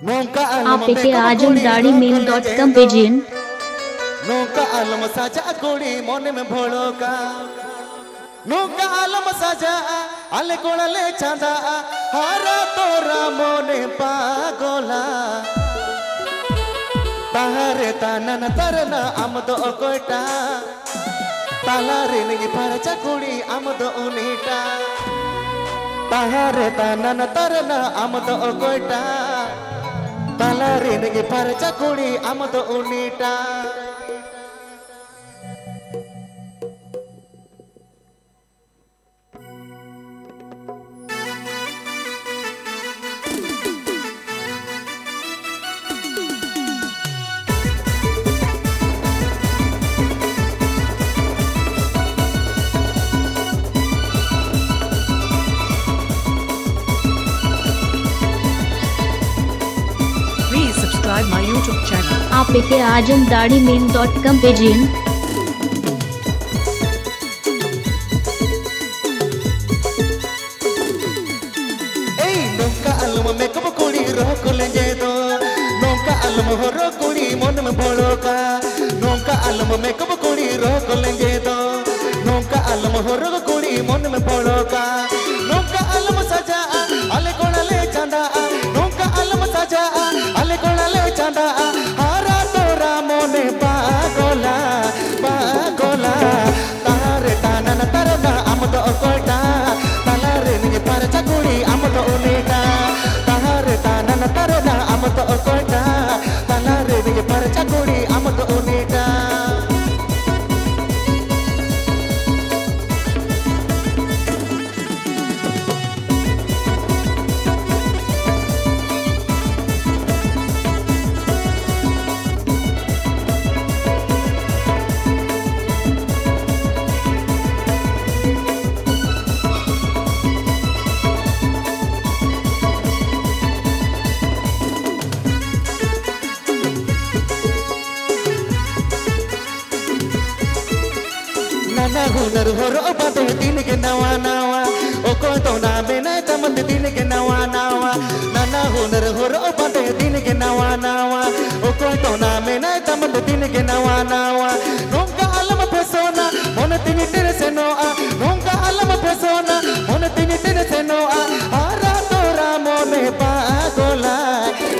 आप के आजमदाढ़ीमेल.com पेजियन नौका आलम साजा कोड़ी मन में भोलोका नौका आलम साजा आले कोड़ले चांदा हारा तोरा मोने पागोला तारे तानन तरना आमदो कोटा तालारे निगी परचा कोड़ी आमदो उनीटा तारे तानन तरना आमदो कोटा तालारे निगी परचा कोड़ी आमदो उनीटा Subscribe my YouTube channel. आप के आजमदाढ़ीमेल.com पेजियन नौका आलम में कब कुड़ी रोक लेंगे दो नौका आलम हो रो कुड़ी मन में भोलोका नौका आलम में कब कुड़ी रोक लेंगे दो नौका आलम हो रो कुड़ी मन में भोलोका नौका आलम सजा आले कोड़ले चांदा नौका आलम सजा आले कोड़ले चांदा हारा तोरा मोने पागोला पागोला तारे तानन तरना आमदो कोटा तालारे निगे परचा कुड़ी आमदो उनीटा तारे तानन तरना आमदो कोटा तालारे निगे परचा कुड़ी आमदो उनीटा नाना हुनर होरो बाते दिन के नवा नवा ओ को तो ना बिना चमत दिन के नवा नवा नाना हुनर होरो बाते दिन के नवा नवा ओ को तो ना बिना चमत दिन के नवा नवा नौका आलम पेसोना मन तिनी तेरे से नोआ नौका आलम पेसोना मन तिनी तेरे से नोआ हारा तोरा मोने पागोला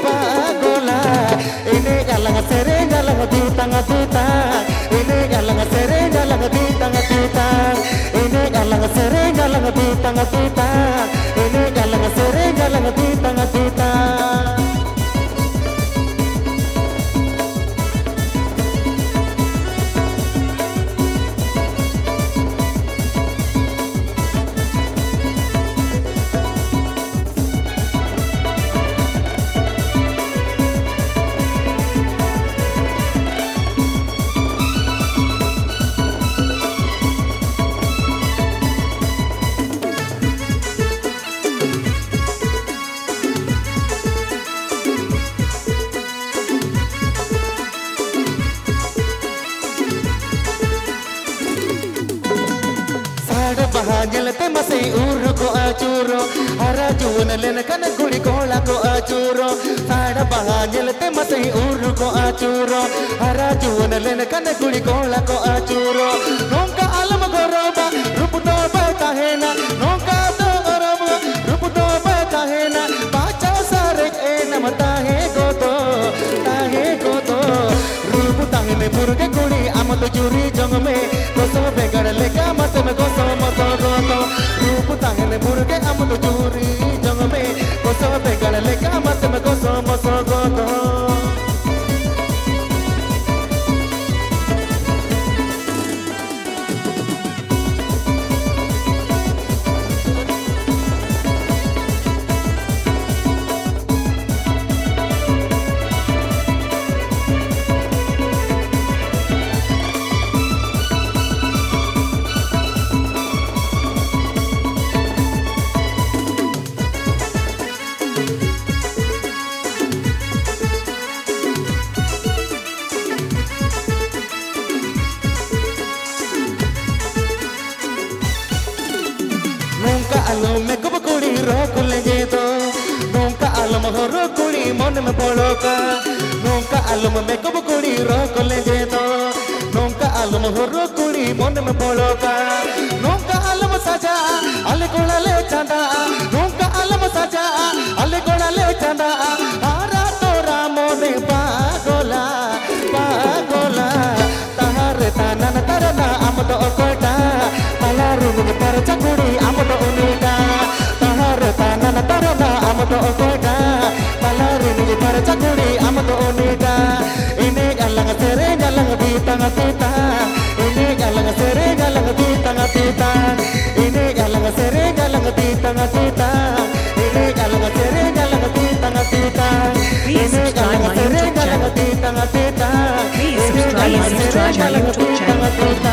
पागोला इने गालंग सेरे गालंग दी तंग दूता इने गालंग सेरे गालंग दी tanga tuta ini galang sere galang di tanga tuta ini galang sere galang di tanga tuta Jilete masih uru ko acuro, hara juun len kan guri kola ko acuro. Sada baha jilete masih uru ko acuro, hara juun len kan guri kola ko acuro. Nongka alam goroba, rup to batahena. Nongka to goroba, rup to batahena. Baca sarek nam tahe goto. Rup tahene purge guri amat juri jong me, koso begar leka mat me koso moto. रूप तांगने मुर्गे अमल चूरी जंग में कोसो बेगल लेका मत में कोसो मसो गोतो मन में पड़ोका नौका आलम में कब कुड़ी रोक ले जे तो नौका आलम हो रो कुड़ी मन में पड़ोका नौका आलम सजा अले कोड़ा ले चांदा नौका आलम सजा अले कोड़ा ले चांदा आरा तोरा मोने पागोला पागोला तारे तानन तरना आम तो कोटा talaru में पर चकुड़ी आम तो उनीका तारे तानन तरना आम तो कोटा talaru में पर चकुड़ी आम तो उनीका ini galang sere galang di tengah tita ini galang sere galang di tengah tita ini galang sere galang di tengah tita ini galang sere galang di tengah tita ini galang sere galang di tengah tita Please subscribe my YouTube channel.